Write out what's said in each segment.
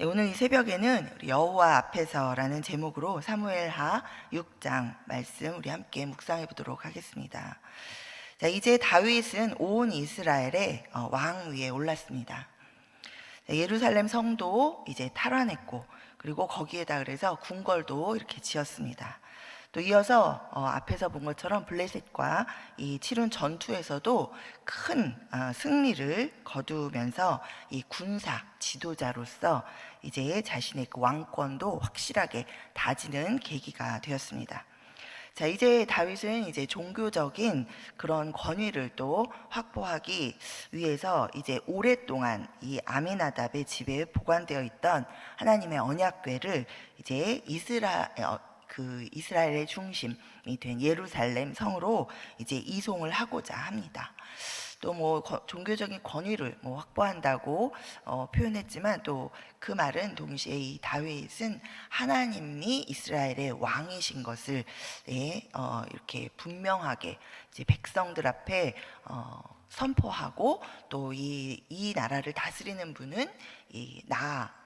네, 오늘 이 새벽에는 우리 여호와 앞에서라는 제목으로 사무엘하 6장 말씀 우리 함께 묵상해 보도록 하겠습니다. 자, 이제 다윗은 온 이스라엘의 왕 위에 올랐습니다. 예루살렘 성도 이제 탈환했고, 그리고 거기에다 그래서 궁궐도 이렇게 지었습니다. 또 이어서 앞에서 본 것처럼 블레셋과 이 치룬 전투에서도 큰 승리를 거두면서 이 군사 지도자로서 이제 자신의 그 왕권도 확실하게 다지는 계기가 되었습니다. 자, 이제 다윗은 이제 종교적인 그런 권위를 또 확보하기 위해서 이제 오랫동안 이 아미나답의 집에 보관되어 있던 하나님의 언약궤를 이제 이스라엘의 중심이 된 예루살렘 성으로 이제 이송을 하고자 합니다. 또 뭐 종교적인 권위를 확보한다고 표현했지만, 또 그 말은 동시에 이 다윗은 하나님이 이스라엘의 왕이신 것을 이렇게 분명하게 이제 백성들 앞에 선포하고, 또 이 나라를 다스리는 분은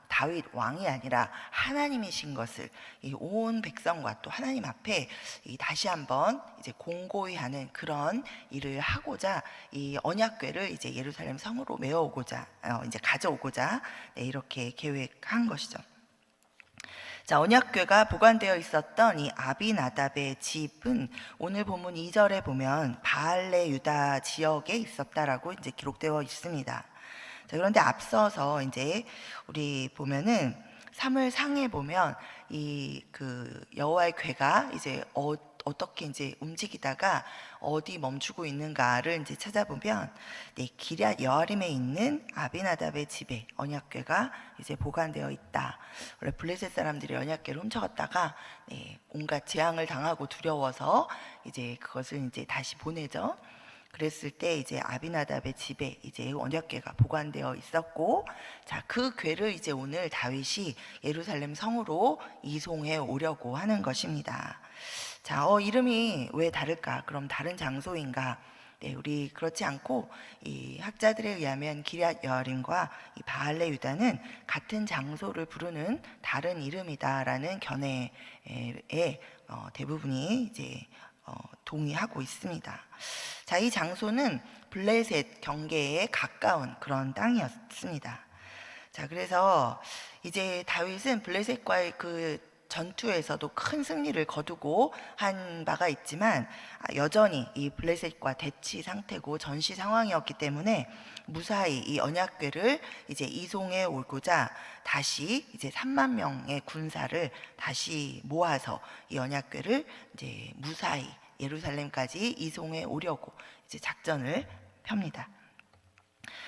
다윗 왕이 아니라 하나님이신 것을 이 온 백성과 또 하나님 앞에 다시 한번 이제 공고히 하는 그런 일을 하고자 이 언약궤를 이제 예루살렘 성으로 메어오고자 이제 가져오고자 이렇게 계획한 것이죠. 자, 언약궤가 보관되어 있었던 이 아비나답의 집은 오늘 본문 2절에 보면 바알레 유다 지역에 있었다라고 이제 기록되어 있습니다. 자, 그런데 앞서서 이제 우리 보면은 사무엘상에 보면 이 그 여호와의 궤가 이제 어떻게 이제 움직이다가 어디 멈추고 있는가를 이제 찾아보면 기럇 여아림에 있는 아비나답의 집에 언약궤가 이제 보관되어 있다. 원래 블레셋 사람들이 언약궤를 훔쳐갔다가 온갖 재앙을 당하고 두려워서 이제 그것을 이제 다시 보내죠. 그랬을 때 이제 아비나답의 집에 이제 언약궤가 보관되어 있었고, 자, 그 궤를 이제 오늘 다윗이 예루살렘 성으로 이송해 오려고 하는 것입니다. 자, 이름이 왜 다를까? 그럼 다른 장소인가? 우리 그렇지 않고 이 학자들에 의하면 기럇 여아림과 이 바알레 유다는 같은 장소를 부르는 다른 이름이다라는 견해에 대부분이 이제 동의하고 있습니다. 자, 이 장소는 블레셋 경계에 가까운 그런 땅이었습니다. 자, 그래서 이제 다윗은 블레셋과의 그 전투에서도 큰 승리를 거두고 한 바가 있지만, 여전히 이 블레셋과 대치 상태고 전시 상황이었기 때문에 무사히 이 언약궤를 이제 이송해 오고자 다시 이제 3만 명의 군사를 다시 모아서 이 언약궤를 이제 무사히 예루살렘까지 이송해 오려고 이제 작전을 펴니다.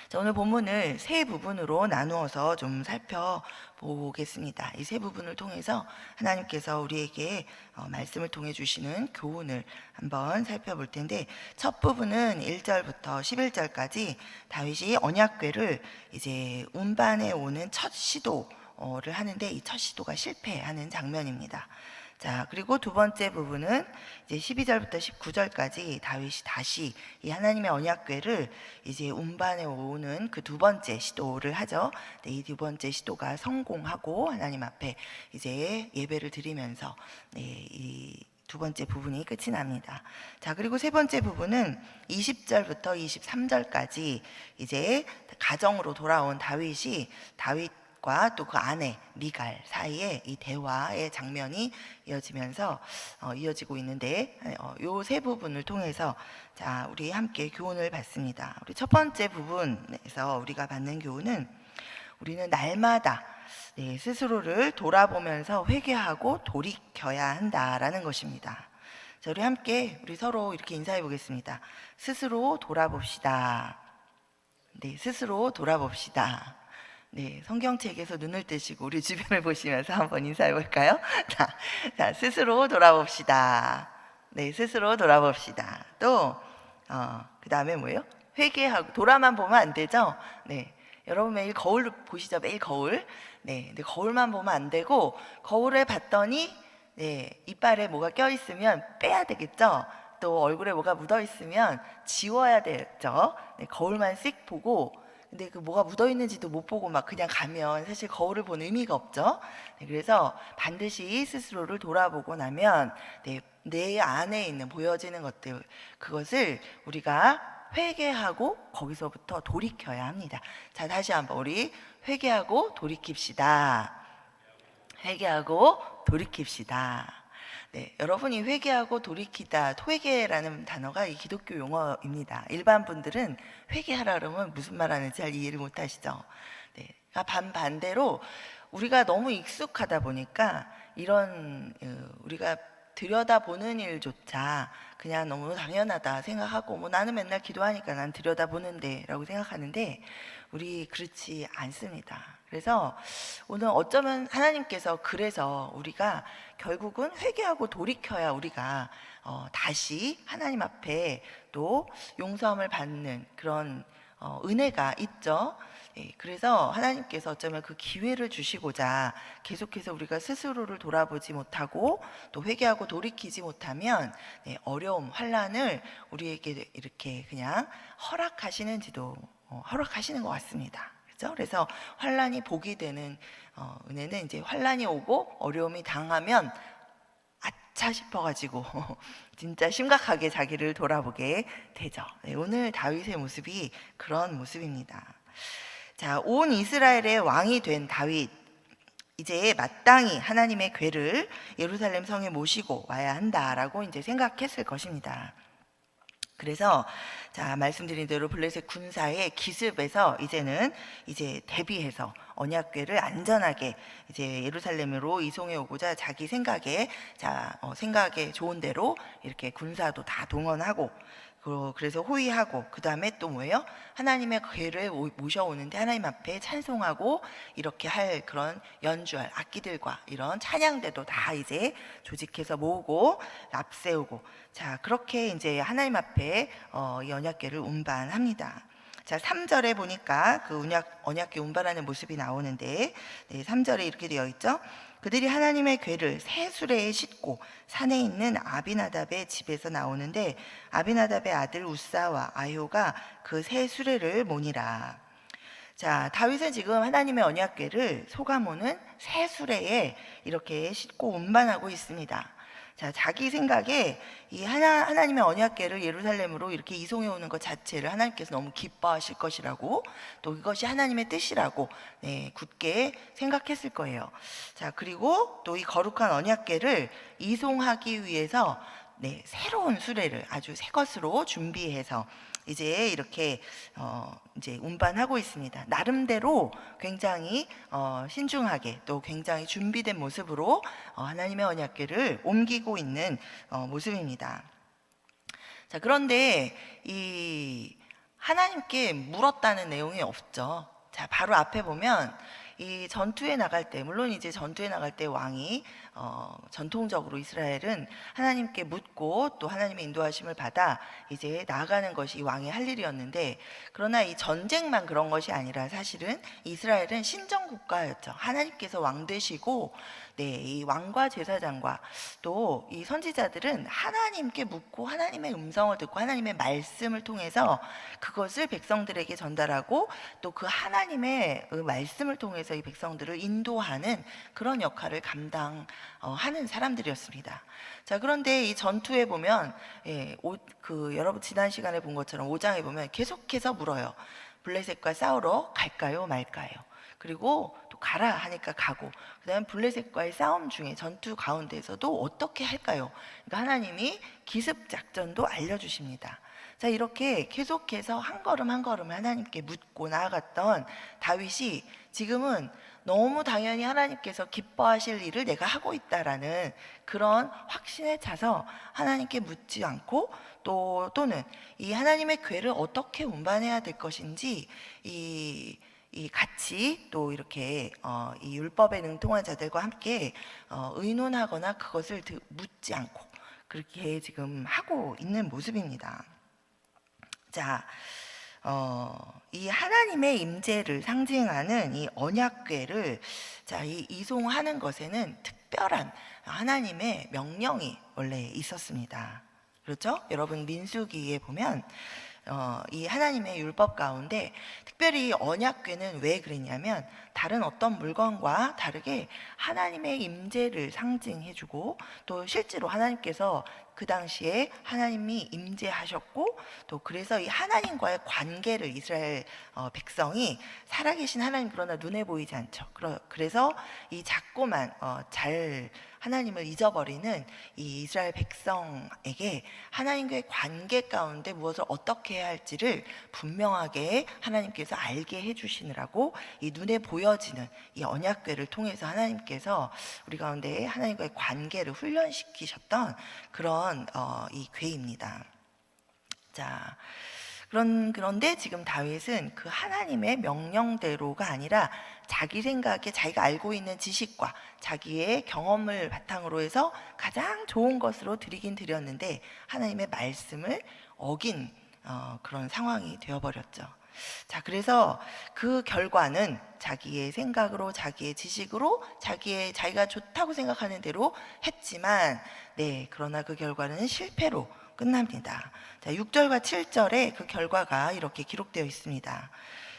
자, 오늘 본문을 세 부분으로 나누어서 좀 살펴보겠습니다. 이 세 부분을 통해서 하나님께서 우리에게 말씀을 통해 주시는 교훈을 한번 살펴볼 텐데, 첫 부분은 1절부터 11절까지 다윗이 언약궤를 이제 운반해 오는 첫 시도를 하는데, 이 첫 시도가 실패하는 장면입니다. 자, 그리고 두 번째 부분은 이제 12절부터 19절까지 다윗이 다시 이 하나님의 언약궤를 이제 운반해 오는 그 두 번째 시도를 하죠. 이 두 번째 시도가 성공하고 하나님 앞에 이제 예배를 드리면서 이 두 번째 부분이 끝이 납니다. 자, 그리고 세 번째 부분은 20절부터 23절까지 이제 가정으로 돌아온 다윗 과 또 그 아내 미갈 사이에 이 대화의 장면이 이어지고 있는데, 요 세 부분을 통해서 자, 우리 함께 교훈을 받습니다. 우리 첫 번째 부분에서 우리가 받는 교훈은, 우리는 날마다 스스로를 돌아보면서 회개하고 돌이켜야 한다라는 것입니다. 자, 우리 함께 우리 서로 이렇게 인사해 보겠습니다. 스스로 돌아봅시다. 스스로 돌아봅시다. 성경책에서 눈을 뜨시고 우리 주변을 보시면서 한번 인사해 볼까요? 자, 스스로 돌아봅시다. 스스로 돌아봅시다. 또 그 다음에 뭐예요? 회개하고. 돌아만 보면 안 되죠? 여러분 매일 거울 보시죠? 매일 거울. 근데 거울만 보면 안 되고, 거울에 봤더니 이빨에 뭐가 껴 있으면 빼야 되겠죠? 또 얼굴에 뭐가 묻어 있으면 지워야 되죠? 거울만 씩 보고, 근데 그 뭐가 묻어 있는지도 못 보고 막 그냥 가면 사실 거울을 본 의미가 없죠. 네, 그래서 반드시 스스로를 돌아보고 나면 내 안에 있는 보여지는 것들, 그것을 우리가 회개하고 거기서부터 돌이켜야 합니다. 자, 다시 한번 우리 회개하고 돌이킵시다. 회개하고 돌이킵시다. 네, 여러분이 회개하고 돌이키다, 회개라는 단어가 이 기독교 용어입니다. 일반 분들은 회개하라 그러면 무슨 말 하는지 잘 이해를 못 하시죠. 네, 반대로 우리가 너무 익숙하다 보니까 이런 우리가 들여다보는 일조차 그냥 너무 당연하다 생각하고, 뭐 나는 맨날 기도하니까 난 들여다보는데 라고 생각하는데, 우리 그렇지 않습니다. 그래서 오늘 어쩌면 하나님께서 그래서 우리가 결국은 회개하고 돌이켜야 우리가 다시 하나님 앞에 또 용서함을 받는 그런 은혜가 있죠. 예, 그래서 하나님께서 어쩌면 그 기회를 주시고자 계속해서 우리가 스스로를 돌아보지 못하고 또 회개하고 돌이키지 못하면 어려움, 환난을 우리에게 이렇게 그냥 허락하시는지도 허락하시는 것 같습니다. 그렇죠? 그래서 환난이 복이 되는 은혜는 이제 환난이 오고 어려움이 당하면 아차 싶어가지고 진짜 심각하게 자기를 돌아보게 되죠. 네, 오늘 다윗의 모습이 그런 모습입니다. 자, 온 이스라엘의 왕이 된 다윗, 이제 마땅히 하나님의 궤를 예루살렘 성에 모시고 와야 한다라고 이제 생각했을 것입니다. 그래서 자, 말씀드린 대로 블레셋 군사의 기습에서 이제는 이제 대비해서 언약궤를 안전하게 이제 예루살렘으로 이송해 오고자 자기 생각에 생각에 좋은 대로 이렇게 군사도 다 동원하고, 그래서 호위하고, 그 다음에 또 뭐예요? 하나님의 궤를 모셔오는데 하나님 앞에 찬송하고 이렇게 할 그런 연주할 악기들과 이런 찬양대도 다 이제 조직해서 모으고 앞세우고, 자, 그렇게 이제 하나님 앞에 이 언약궤를 운반합니다. 자, 3절에 보니까 그 언약궤 운반하는 모습이 나오는데, 3절에 이렇게 되어 있죠. 그들이 하나님의 궤를 새 수레에 싣고 산에 있는 아비나답의 집에서 나오는데, 아비나답의 아들 우사와 아효가 그 새 수레를 모니라. 자, 다윗은 지금 하나님의 언약궤를 소가모는 새 수레에 이렇게 싣고 운반하고 있습니다. 자, 자기 생각에 이 하나님의 언약궤를 예루살렘으로 이렇게 이송해 오는 것 자체를 하나님께서 너무 기뻐하실 것이라고, 또 이것이 하나님의 뜻이라고 굳게 생각했을 거예요. 자, 그리고 또 이 거룩한 언약궤를 이송하기 위해서 새로운 수레를 아주 새 것으로 준비해서 이제 이렇게 이제 운반하고 있습니다. 나름대로 굉장히 신중하게 또 굉장히 준비된 모습으로 하나님의 언약궤를 옮기고 있는 모습입니다. 자, 그런데 이 하나님께 물었다는 내용이 없죠. 자, 바로 앞에 보면 이 전투에 나갈 때, 물론 이제 전투에 나갈 때 왕이 전통적으로 이스라엘은 하나님께 묻고 또 하나님의 인도하심을 받아 이제 나아가는 것이 왕의 할 일이었는데, 그러나 이 전쟁만 그런 것이 아니라 사실은 이스라엘은 신정 국가였죠. 하나님께서 왕 되시고 이 왕과 제사장과 또 이 선지자들은 하나님께 묻고 하나님의 음성을 듣고 하나님의 말씀을 통해서 그것을 백성들에게 전달하고, 또 그 하나님의 그 말씀을 통해서 이 백성들을 인도하는 그런 역할을 감당하는 사람들이었습니다. 자, 그런데 이 전투에 보면 여러분 지난 시간에 본 것처럼 5장에 보면 계속해서 물어요. 블레셋과 싸우러 갈까요 말까요? 그리고 또 가라 하니까 가고, 그 다음에 블레셋과의 싸움 중에 전투 가운데에서도 어떻게 할까요? 그러니까 하나님이 기습작전도 알려주십니다. 자, 이렇게 계속해서 한 걸음 한 걸음 하나님께 묻고 나아갔던 다윗이 지금은 너무 당연히 하나님께서 기뻐하실 일을 내가 하고 있다라는 그런 확신에 차서 하나님께 묻지 않고, 또는 이 하나님의 궤를 어떻게 운반해야 될 것인지 이 같이 또 이렇게 이 율법에 능통한 자들과 함께 의논하거나 그것을 묻지 않고 그렇게 지금 하고 있는 모습입니다. 자, 이 하나님의 임재를 상징하는 이 언약궤를 이 이송하는 것에는 특별한 하나님의 명령이 원래 있었습니다. 그렇죠? 여러분 민수기에 보면 이 하나님의 율법 가운데 특별히 언약궤는 왜 그랬냐면 다른 어떤 물건과 다르게 하나님의 임재를 상징해주고 또 실제로 하나님께서 그 당시에 하나님이 임재하셨고 또 그래서 이 하나님과의 관계를 이스라엘 백성이 살아계신 하나님 그러나 눈에 보이지 않죠. 그래서 이 작고만 잘 하나님을 잊어버리는 이 이스라엘 백성에게 하나님과의 관계 가운데 무엇을 어떻게 해야 할지를 분명하게 하나님께서 알게 해주시느라고 이 눈에 보여지는 이 언약궤를 통해서 하나님께서 우리 가운데 하나님과의 관계를 훈련시키셨던 그런 이 궤입니다. 자, 그런데 지금 다윗은 그 하나님의 명령대로가 아니라 자기 생각에 자기가 알고 있는 지식과 자기의 경험을 바탕으로 해서 가장 좋은 것으로 드리긴 드렸는데 하나님의 말씀을 어긴 그런 상황이 되어버렸죠. 자, 그래서 그 결과는 자기의 생각으로 자기의 지식으로 자기가 좋다고 생각하는 대로 했지만 그러나 그 결과는 실패로 끝납니다. 자, 6절과 7절에 그 결과가 이렇게 기록되어 있습니다.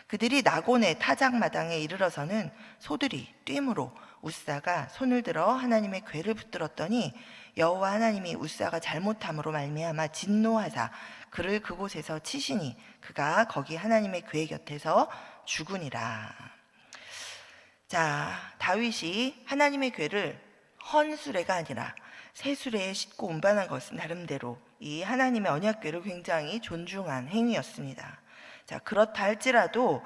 그들이 나곤의 타작마당에 이르러서는 소들이 뛰므로 우사가 손을 들어 하나님의 궤를 붙들었더니 여호와 하나님이 우사가 잘못함으로 말미암아 진노하사 그를 그곳에서 치시니 그가 거기 하나님의 궤 곁에서 죽으니라. 자, 다윗이 하나님의 궤를 헌수레가 아니라 새수레에 싣고 운반한 것은 나름대로 이 하나님의 언약궤를 굉장히 존중한 행위였습니다. 자, 그렇다 할지라도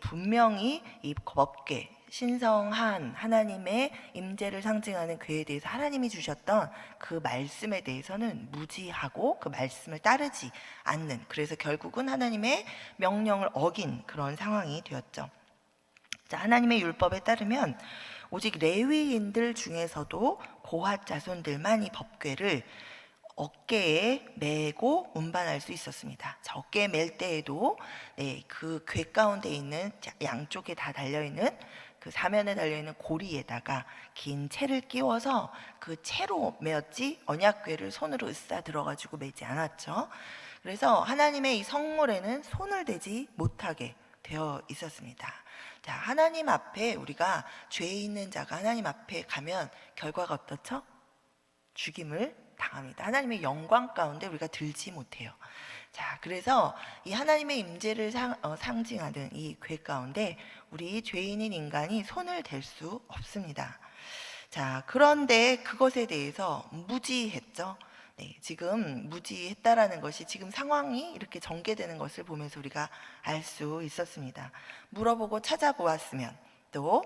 분명히 이 법궤 신성한 하나님의 임재를 상징하는 궤에 대해서 하나님이 주셨던 그 말씀에 대해서는 무지하고 그 말씀을 따르지 않는, 그래서 결국은 하나님의 명령을 어긴 그런 상황이 되었죠. 자, 하나님의 율법에 따르면 오직 레위인들 중에서도 고핫 자손들만 이 법궤를 어깨에 메고 운반할 수 있었습니다. 자, 어깨에 멜 때에도 그 궤 가운데 있는 양쪽에 다 달려있는 그 사면에 달려있는 고리에다가 긴 채를 끼워서 그 채로 메었지 언약궤를 손으로 으쌰 들어가지고 메지 않았죠. 그래서 하나님의 이 성물에는 손을 대지 못하게 되어 있었습니다. 자, 하나님 앞에 우리가 죄 있는 자가 하나님 앞에 가면 결과가 어떻죠? 죽임을 당합니다. 하나님의 영광 가운데 우리가 들지 못해요. 자, 그래서 이 하나님의 임재를 상징하는 이 궤 가운데 우리 죄인인 인간이 손을 댈 수 없습니다. 자, 그런데 그것에 대해서 무지했죠. 지금 무지했다라는 것이 지금 상황이 이렇게 전개되는 것을 보면서 우리가 알 수 있었습니다. 물어보고 찾아보았으면 또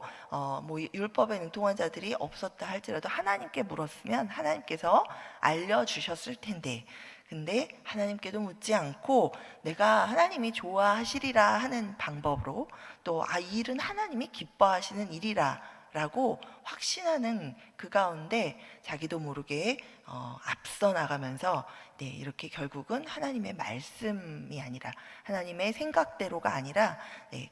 율법에 능통한 자들이 없었다 할지라도 하나님께 물었으면 하나님께서 알려주셨을 텐데, 근데 하나님께도 묻지 않고 내가 하나님이 좋아하시리라 하는 방법으로 또 이 일은 하나님이 기뻐하시는 일이라 라고 확신하는 그 가운데 자기도 모르게 앞서 나가면서 이렇게 결국은 하나님의 말씀이 아니라 하나님의 생각대로가 아니라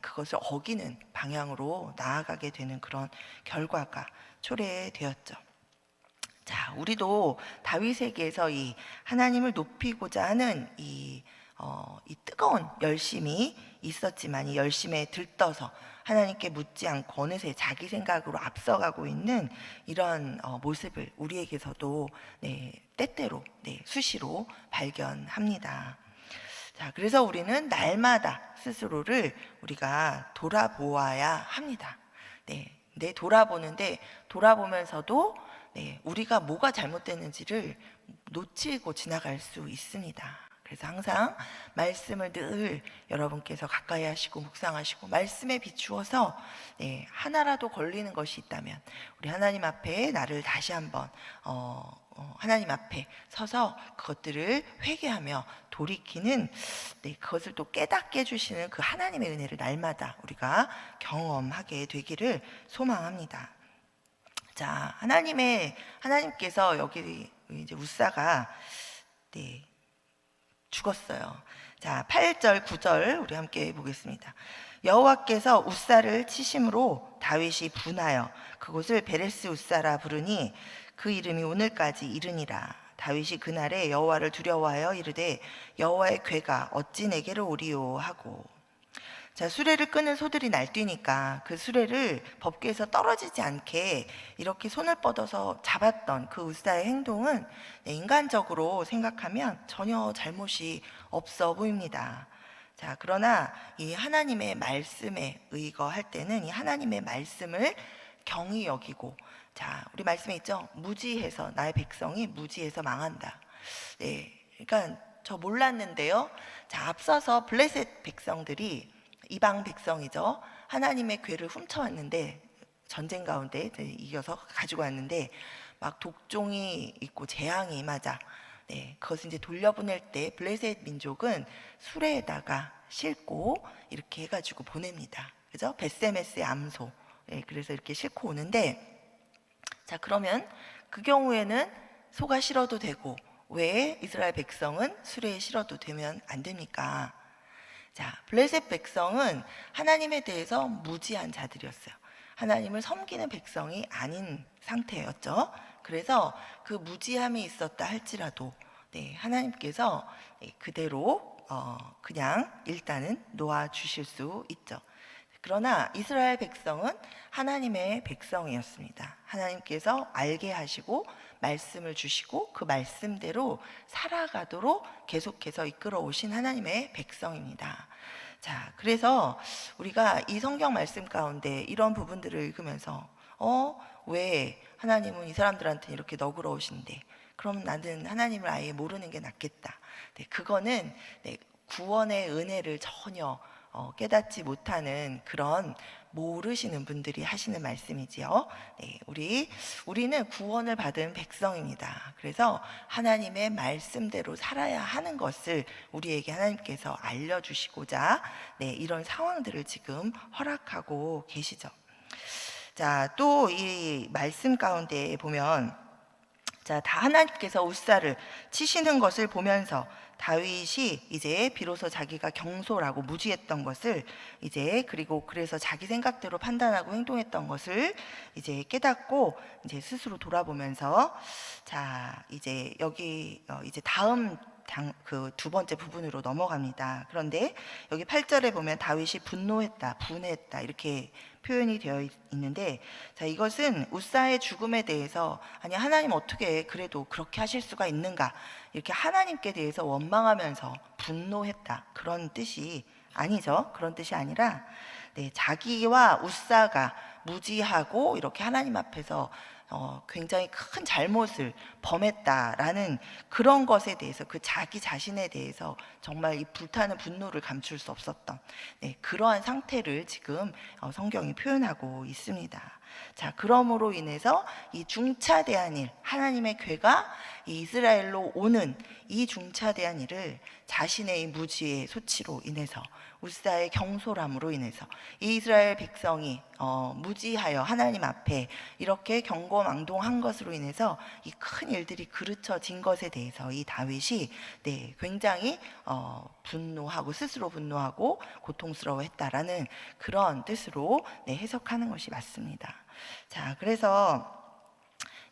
그것을 어기는 방향으로 나아가게 되는 그런 결과가 초래되었죠. 자, 우리도 다윗에게서 이 하나님을 높이고자 하는 이 뜨거운 열심이 있었지만 이 열심에 들떠서 하나님께 묻지 않고 어느새 자기 생각으로 앞서가고 있는 이런 모습을 우리에게서도 때때로 수시로 발견합니다. 자, 그래서 우리는 날마다 스스로를 우리가 돌아보아야 합니다. 돌아보는데 돌아보면서도 우리가 뭐가 잘못됐는지를 놓치고 지나갈 수 있습니다. 그래서 항상 말씀을 늘 여러분께서 가까이 하시고 묵상하시고 말씀에 비추어서 하나라도 걸리는 것이 있다면 우리 하나님 앞에 나를 다시 한번 하나님 앞에 서서 그것들을 회개하며 돌이키는 그것을 또 깨닫게 해주시는 그 하나님의 은혜를 날마다 우리가 경험하게 되기를 소망합니다. 자, 하나님께서 여기 이제 우사가 죽었어요. 자, 8절 9절 우리 함께 보겠습니다. 여호와께서 우사를 치심으로 다윗이 분하여 그곳을 베레스 우사라 부르니 그 이름이 오늘까지 이르니라. 다윗이 그날에 여호와를 두려워하여 이르되 여호와의 궤가 어찌 내게로 오리요 하고. 자, 수레를 끄는 소들이 날뛰니까 그 수레를 법궤에서 떨어지지 않게 이렇게 손을 뻗어서 잡았던 그 우사의 행동은 인간적으로 생각하면 전혀 잘못이 없어 보입니다. 자, 그러나 이 하나님의 말씀에 의거할 때는 이 하나님의 말씀을 경히 여기고, 자, 우리 말씀에 있죠? 무지해서, 나의 백성이 무지해서 망한다. 네, 그러니까 저 몰랐는데요. 자, 앞서서 블레셋 백성들이, 이방 백성이죠, 하나님의 궤를 훔쳐왔는데, 전쟁 가운데 이겨서 가지고 왔는데 막 독종이 있고 재앙이 임하자, 네, 그것을 이제 돌려보낼 때 블레셋 민족은 수레에다가 싣고 이렇게 해가지고 보냅니다. 그죠? 베세메스의 암소. 네, 그래서 이렇게 싣고 오는데, 자, 그러면 그 경우에는 소가 실어도 되고 왜 이스라엘 백성은 수레에 실어도 되면 안 됩니까? 자, 블레셋 백성은 하나님에 대해서 무지한 자들이었어요. 하나님을 섬기는 백성이 아닌 상태였죠. 그래서 그 무지함이 있었다 할지라도, 네, 하나님께서 그대로 그냥 일단은 놓아주실 수 있죠. 그러나 이스라엘 백성은 하나님의 백성이었습니다. 하나님께서 알게 하시고 말씀을 주시고 그 말씀대로 살아가도록 계속해서 이끌어 오신 하나님의 백성입니다. 자, 그래서 우리가 이 성경 말씀 가운데 이런 부분들을 읽으면서 왜 하나님은 이 사람들한테 이렇게 너그러우신데 그럼 나는 하나님을 아예 모르는 게 낫겠다. 네, 그거는 구원의 은혜를 전혀 깨닫지 못하는 그런 모르시는 분들이 하시는 말씀이지요. 네, 우리는 구원을 받은 백성입니다. 그래서 하나님의 말씀대로 살아야 하는 것을 우리에게 하나님께서 알려주시고자, 네, 이런 상황들을 지금 허락하고 계시죠. 자, 또 이 말씀 가운데 보면, 자, 다 하나님께서 우사를 치시는 것을 보면서 다윗이 이제 비로소 자기가 경솔하고 무지했던 것을 이제, 그리고 그래서 자기 생각대로 판단하고 행동했던 것을 이제 깨닫고 이제 스스로 돌아보면서, 자, 이제 여기 이제 다음 그 두 번째 부분으로 넘어갑니다. 그런데 여기 8절에 보면 다윗이 분노했다, 분했다 이렇게 표현이 되어 있는데, 자, 이것은 우사의 죽음에 대해서, 아니 하나님 어떻게 그래도 그렇게 하실 수가 있는가, 이렇게 하나님께 대해서 원망하면서 분노했다, 그런 뜻이 아니죠. 그런 뜻이 아니라, 네, 자기와 우사가 무지하고 이렇게 하나님 앞에서 굉장히 큰 잘못을 범했다라는 그런 것에 대해서, 그 자기 자신에 대해서 정말 이 불타는 분노를 감출 수 없었던, 네, 그러한 상태를 지금 성경이 표현하고 있습니다. 자, 그러므로 인해서 이 중차대한 일, 하나님의 궤가 이 이스라엘로 오는 이 중차대한 일을 자신의 무지의 소치로 인해서, 우사의 경솔함으로 인해서 이 이스라엘 백성이 무지하여 하나님 앞에 이렇게 경거망동한 것으로 인해서 이 큰 일들이 그르쳐진 것에 대해서 이 다윗이, 네, 굉장히 분노하고 스스로 분노하고 고통스러워했다라는 그런 뜻으로, 네, 해석하는 것이 맞습니다. 자, 그래서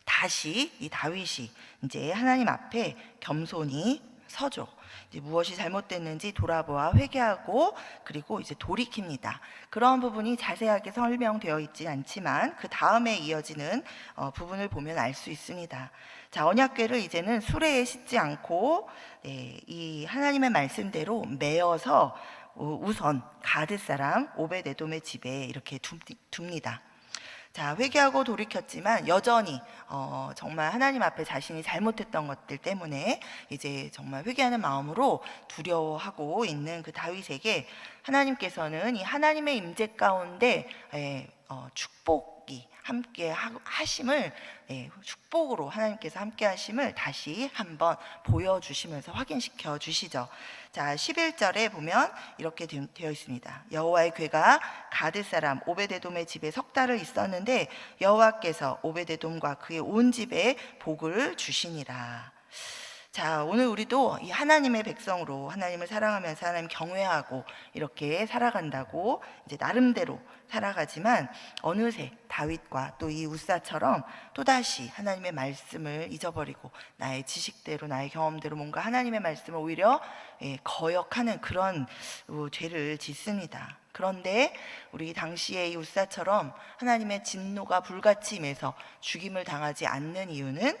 다시 이 다윗이 이제 하나님 앞에 겸손히 서죠. 이제 무엇이 잘못됐는지 돌아보아 회개하고 그리고 이제 돌이킵니다. 그런 부분이 자세하게 설명되어 있지 않지만 그 다음에 이어지는 부분을 보면 알 수 있습니다. 자, 언약궤를 이제는 수레에 싣지 않고, 네, 이 하나님의 말씀대로 메어서 우선 가드 사람 오벳에돔의 집에 이렇게 둡니다. 자, 회개하고 돌이켰지만 여전히 정말 하나님 앞에 자신이 잘못했던 것들 때문에 이제 정말 회개하는 마음으로 두려워하고 있는 그 다윗에게 하나님께서는 이 하나님의 임재 가운데 축복이 함께 하심을, 축복으로 하나님께서 함께 하심을 다시 한번 보여주시면서 확인시켜 주시죠. 자, 11절에 보면 이렇게 되어 있습니다. 여호와의 궤가 가드 사람 오벳에돔의 집에 석 달을 있었는데 여호와께서 오벳에돔과 그의 온 집에 복을 주시니라. 자, 오늘 우리도 이 하나님의 백성으로 하나님을 사랑하면서 하나님 경외하고 이렇게 살아간다고 이제 나름대로 살아가지만, 어느새 다윗과 또 이 우사처럼 또다시 하나님의 말씀을 잊어버리고 나의 지식대로 나의 경험대로 뭔가 하나님의 말씀을 오히려 거역하는 그런 죄를 짓습니다. 그런데 우리 당시의 이 우사처럼 하나님의 진노가 불같이 임해서 죽임을 당하지 않는 이유는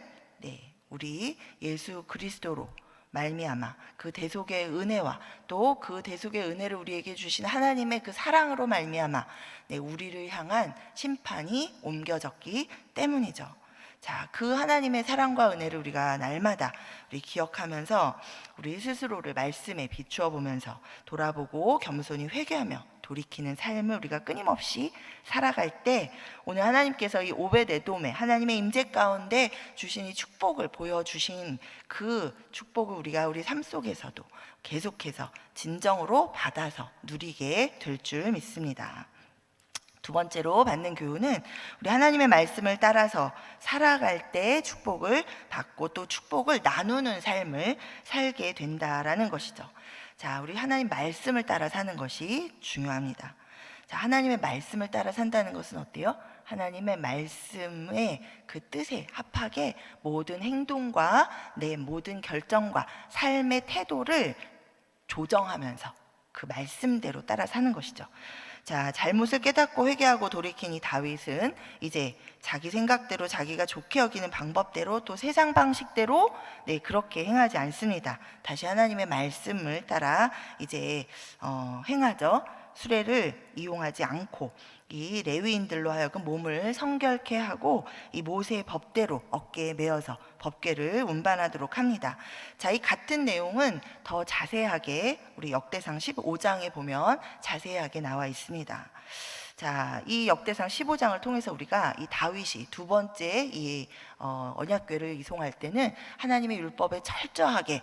우리 예수 그리스도로 말미암아 그 대속의 은혜와 또 그 대속의 은혜를 우리에게 주신 하나님의 그 사랑으로 말미암아 우리를 향한 심판이 옮겨졌기 때문이죠. 자, 그 하나님의 사랑과 은혜를 우리가 날마다 우리 기억하면서 우리 스스로를 말씀에 비추어 보면서 돌아보고 겸손히 회개하며 돌이키는 삶을 우리가 끊임없이 살아갈 때, 오늘 하나님께서 이 오벳에돔의 하나님의 임재 가운데 주신 이 축복을 보여주신 그 축복을 우리가 우리 삶 속에서도 계속해서 진정으로 받아서 누리게 될 줄 믿습니다. 두 번째로 받는 교훈은 우리 하나님의 말씀을 따라서 살아갈 때 축복을 받고 또 축복을 나누는 삶을 살게 된다라는 것이죠. 자, 우리 하나님 말씀을 따라 사는 것이 중요합니다. 자, 하나님의 말씀을 따라 산다는 것은 어때요? 하나님의 말씀의 그 뜻에 합하게 모든 행동과 내 모든 결정과 삶의 태도를 조정하면서 그 말씀대로 따라 사는 것이죠. 자, 잘못을 깨닫고 회개하고 돌이킨 이 다윗은 이제 자기 생각대로 자기가 좋게 여기는 방법대로 또 세상 방식대로 그렇게 행하지 않습니다. 다시 하나님의 말씀을 따라 이제 행하죠. 수레를 이용하지 않고 이 레위인들로 하여금 몸을 성결케 하고 이 모세의 법대로 어깨에 메어서 법궤를 운반하도록 합니다. 자, 이 같은 내용은 더 자세하게 우리 역대상 15장에 보면 자세하게 나와 있습니다. 자, 이 역대상 15장을 통해서 우리가 이 다윗이 두 번째 이 언약궤를 이송할 때는 하나님의 율법에 철저하게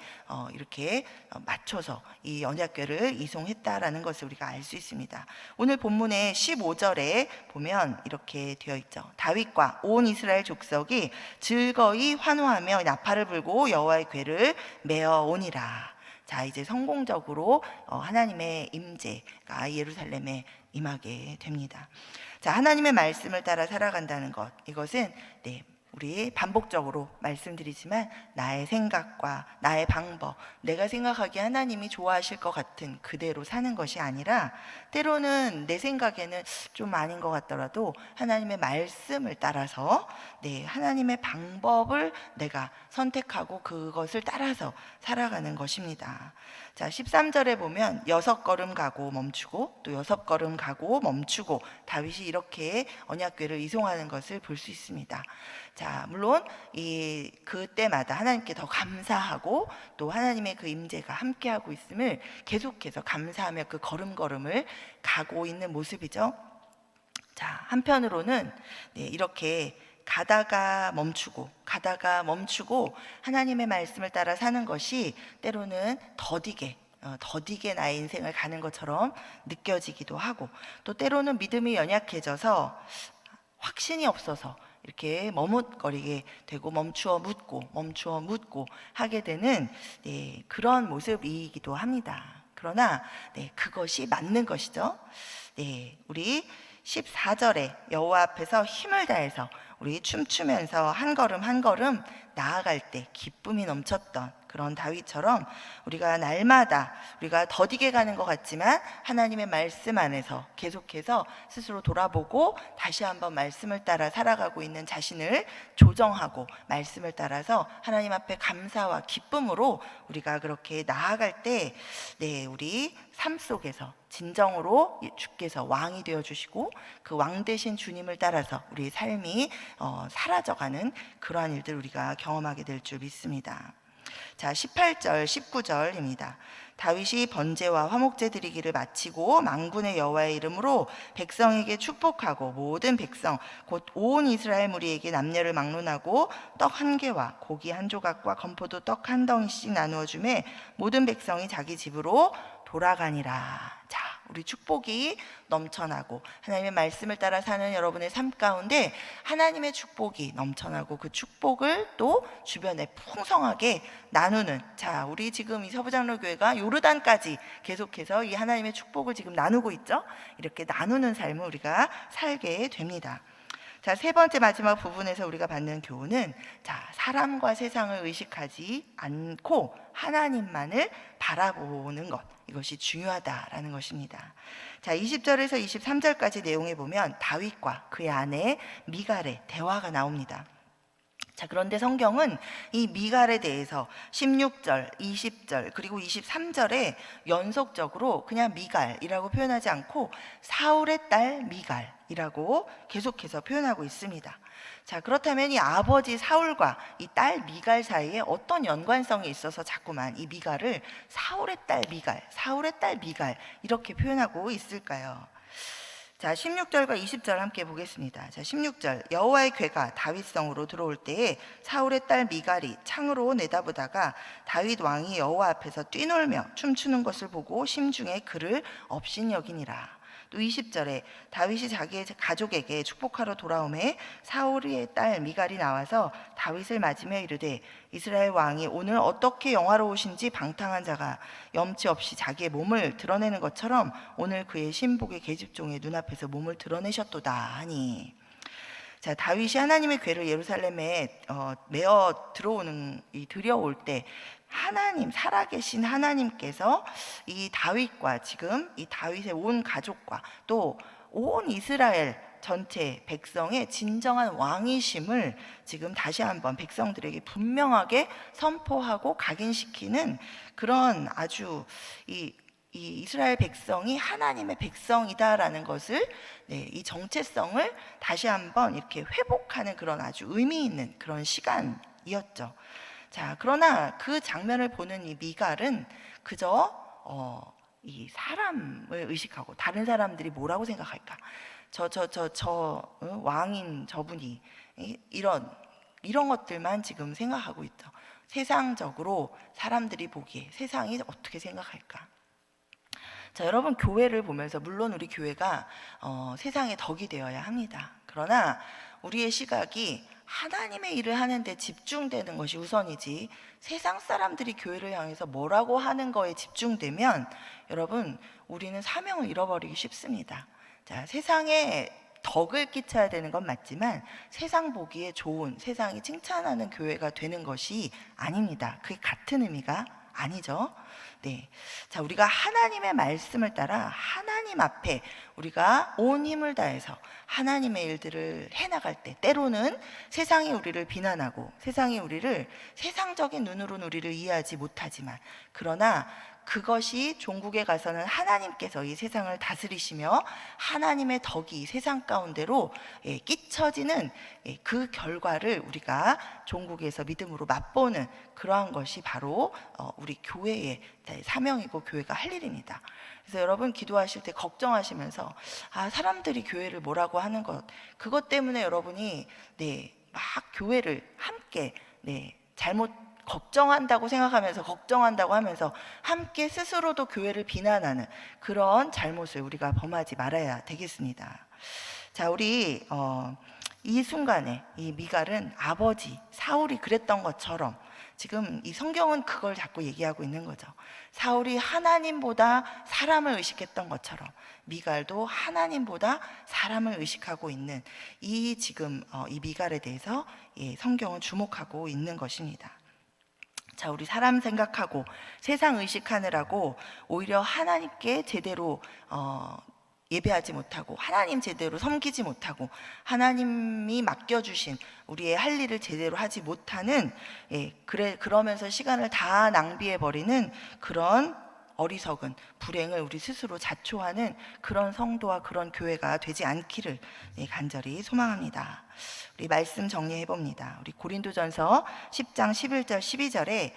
이렇게 맞춰서 이 언약궤를 이송했다라는 것을 우리가 알 수 있습니다. 오늘 본문의 15절에 보면 이렇게 되어 있죠. 다윗과 온 이스라엘 족속이 즐거이 환호하며 나팔을 불고 여호와의 궤를 메어 오니라. 자, 이제 성공적으로 하나님의 임재가 예루살렘에 임하게 됩니다. 자, 하나님의 말씀을 따라 살아간다는 것, 이것은 우리 반복적으로 말씀드리지만 나의 생각과 나의 방법, 내가 생각하기에 하나님이 좋아하실 것 같은 그대로 사는 것이 아니라, 때로는 내 생각에는 좀 아닌 것 같더라도 하나님의 말씀을 따라서 하나님의 방법을 내가 선택하고 그것을 따라서 살아가는 것입니다. 자, 13절에 보면 6걸음 가고 멈추고 또 6걸음 가고 멈추고 다윗이 이렇게 언약궤를 이송하는 것을 볼 수 있습니다. 자, 물론 그때마다 하나님께 더 감사하고 또 하나님의 그 임재가 함께하고 있음을 계속해서 감사하며 그 걸음걸음을 가고 있는 모습이죠. 자, 한편으로는 이렇게 가다가 멈추고 하나님의 말씀을 따라 사는 것이 때로는 더디게 나의 인생을 가는 것처럼 느껴지기도 하고, 또 때로는 믿음이 연약해져서 확신이 없어서 이렇게 머뭇거리게 되고 멈추어 묻고 하게 되는 그런 모습이기도 합니다. 그러나 그것이 맞는 것이죠. 우리 14절에 여호와 앞에서 힘을 다해서 우리 춤추면서 한 걸음 한 걸음 나아갈 때 기쁨이 넘쳤던 그런 다윗처럼 우리가 날마다 우리가 더디게 가는 것 같지만 하나님의 말씀 안에서 계속해서 스스로 돌아보고 다시 한번 말씀을 따라 살아가고 있는 자신을 조정하고 말씀을 따라서 하나님 앞에 감사와 기쁨으로 우리가 그렇게 나아갈 때 우리 삶 속에서 진정으로 주께서 왕이 되어주시고 그 왕 되신 주님을 따라서 우리의 삶이 사라져가는 그러한 일들 우리가 경험하게 될 줄 믿습니다. 자, 18절 19절입니다. 다윗이 번제와 화목제 드리기를 마치고 만군의 여호와의 이름으로 백성에게 축복하고 모든 백성 곧 온 이스라엘 무리에게 남녀를 막론하고 떡 한 개와 고기 한 조각과 건포도 떡 한 덩이씩 나누어 주매 모든 백성이 자기 집으로 돌아가니라. 자, 우리 축복이 넘쳐나고 하나님의 말씀을 따라 사는 여러분의 삶 가운데 하나님의 축복이 넘쳐나고 그 축복을 또 주변에 풍성하게 나누는, 자, 우리 지금 이 서부장로교회가 요르단까지 계속해서 이 하나님의 축복을 지금 나누고 있죠. 이렇게 나누는 삶을 우리가 살게 됩니다. 자, 세 번째 마지막 부분에서 우리가 받는 교훈은, 자, 사람과 세상을 의식하지 않고 하나님만을 바라보는 것, 이것이 중요하다라는 것입니다. 자, 20절에서 23절까지 내용에 보면 다윗과 그의 아내 미갈의 대화가 나옵니다. 자, 그런데 성경은 이 미갈에 대해서 16절, 20절, 그리고 23절에 연속적으로 그냥 미갈이라고 표현하지 않고 사울의 딸 미갈이라고 계속해서 표현하고 있습니다. 자, 그렇다면 이 아버지 사울과 이 딸 미갈 사이에 어떤 연관성이 있어서 자꾸만 이 미갈을 사울의 딸 미갈, 사울의 딸 미갈 이렇게 표현하고 있을까요? 자, 16절과 20절 함께 보겠습니다. 자, 16절, 여호와의 궤가 다윗성으로 들어올 때에 사울의 딸 미갈이 창으로 내다보다가 다윗 왕이 여호와 앞에서 뛰놀며 춤추는 것을 보고 심중에 그를 업신여기니라. 또 20절에 다윗이 자기의 가족에게 축복하러 돌아오매 사울의 딸 미갈이 나와서 다윗을 맞으며 이르되 이스라엘 왕이 오늘 어떻게 영화로우신지 방탕한 자가 염치 없이 자기의 몸을 드러내는 것처럼 오늘 그의 신복의 계집종의 눈앞에서 몸을 드러내셨도다 하니. 자, 다윗이 하나님의 궤를 예루살렘에 메어 들여올 때 하나님, 살아계신 하나님께서 이 다윗과 지금 이 다윗의 온 가족과 또 온 이스라엘 전체 백성의 진정한 왕이심을 지금 다시 한번 백성들에게 분명하게 선포하고 각인시키는 그런 아주 이 이스라엘 백성이 하나님의 백성이다라는 것을, 이 정체성을 다시 한번 이렇게 회복하는 그런 아주 의미 있는 그런 시간이었죠. 자, 그러나 그 장면을 보는 이 미갈은 그저 이 사람을 의식하고 다른 사람들이 뭐라고 생각할까? 왕인 저분이 이런 것들만 지금 생각하고 있죠. 세상적으로 사람들이 보기에 세상이 어떻게 생각할까? 자, 여러분, 교회를 보면서 물론 우리 교회가 세상의 덕이 되어야 합니다. 그러나 우리의 시각이 하나님의 일을 하는데 집중되는 것이 우선이지 세상 사람들이 교회를 향해서 뭐라고 하는 거에 집중되면 여러분, 우리는 사명을 잃어버리기 쉽습니다. 자, 세상에 덕을 끼쳐야 되는 건 맞지만 세상 보기에 좋은, 세상이 칭찬하는 교회가 되는 것이 아닙니다. 그게 같은 의미가 아니죠. 네. 자, 우리가 하나님의 말씀을 따라 하나님 앞에 우리가 온 힘을 다해서 하나님의 일들을 해나갈 때 때로는 세상이 우리를 비난하고 세상이 우리를 세상적인 눈으로는 우리를 이해하지 못하지만, 그러나 그것이 종국에 가서는 하나님께서 이 세상을 다스리시며 하나님의 덕이 세상 가운데로 끼쳐지는 그 결과를 우리가 종국에서 믿음으로 맛보는 그러한 것이 바로 우리 교회의 사명이고 교회가 할 일입니다. 그래서 여러분, 기도하실 때 걱정하시면서 사람들이 교회를 뭐라고 하는 것, 그것 때문에 여러분이 막 교회를 함께 잘못 걱정한다고 생각하면서 걱정한다고 하면서 함께 스스로도 교회를 비난하는 그런 잘못을 우리가 범하지 말아야 되겠습니다. 자, 우리 이 순간에 이 미갈은 아버지 사울이 그랬던 것처럼 지금 이 성경은 그걸 자꾸 얘기하고 있는 거죠. 사울이 하나님보다 사람을 의식했던 것처럼 미갈도 하나님보다 사람을 의식하고 있는 이 지금 이 미갈에 대해서 성경은 주목하고 있는 것입니다. 자, 우리 사람 생각하고 세상 의식하느라고 오히려 하나님께 제대로 예배하지 못하고 하나님 제대로 섬기지 못하고 하나님이 맡겨주신 우리의 할 일을 제대로 하지 못하는, 그러면서 시간을 다 낭비해버리는 그런 어리석은 불행을 우리 스스로 자초하는 그런 성도와 그런 교회가 되지 않기를 간절히 소망합니다. 우리 말씀 정리해 봅니다. 우리 고린도전서 10장 11절 12절에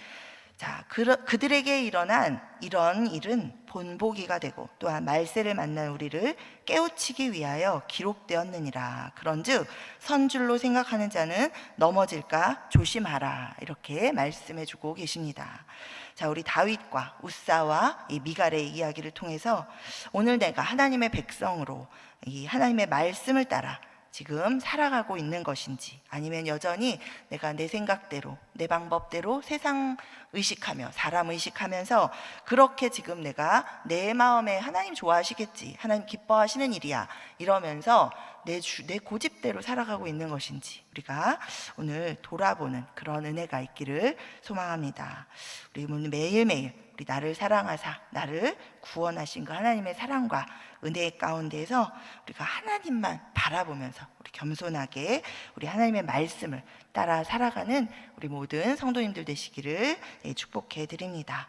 자, 그들에게 일어난 이런 일은 본보기가 되고 또한 말세를 만난 우리를 깨우치기 위하여 기록되었느니라. 그런즉 선줄로 생각하는 자는 넘어질까 조심하라. 이렇게 말씀해 주고 계십니다. 자, 우리 다윗과 웃사와 이 미갈의 이야기를 통해서 오늘 내가 하나님의 백성으로 이 하나님의 말씀을 따라 지금 살아가고 있는 것인지, 아니면 여전히 내가 내 생각대로 내 방법대로 세상 의식하며 사람 의식하면서 그렇게 지금 내가 내 마음에 하나님 좋아하시겠지, 하나님 기뻐하시는 일이야 이러면서 내 고집대로 살아가고 있는 것인지 우리가 오늘 돌아보는 그런 은혜가 있기를 소망합니다. 우리 오늘 매일매일 우리 나를 사랑하사 나를 구원하신 그 하나님의 사랑과 은혜 가운데에서 우리가 하나님만 바라보면서 우리 겸손하게 우리 하나님의 말씀을 따라 살아가는 우리 모든 성도님들 되시기를 축복해 드립니다.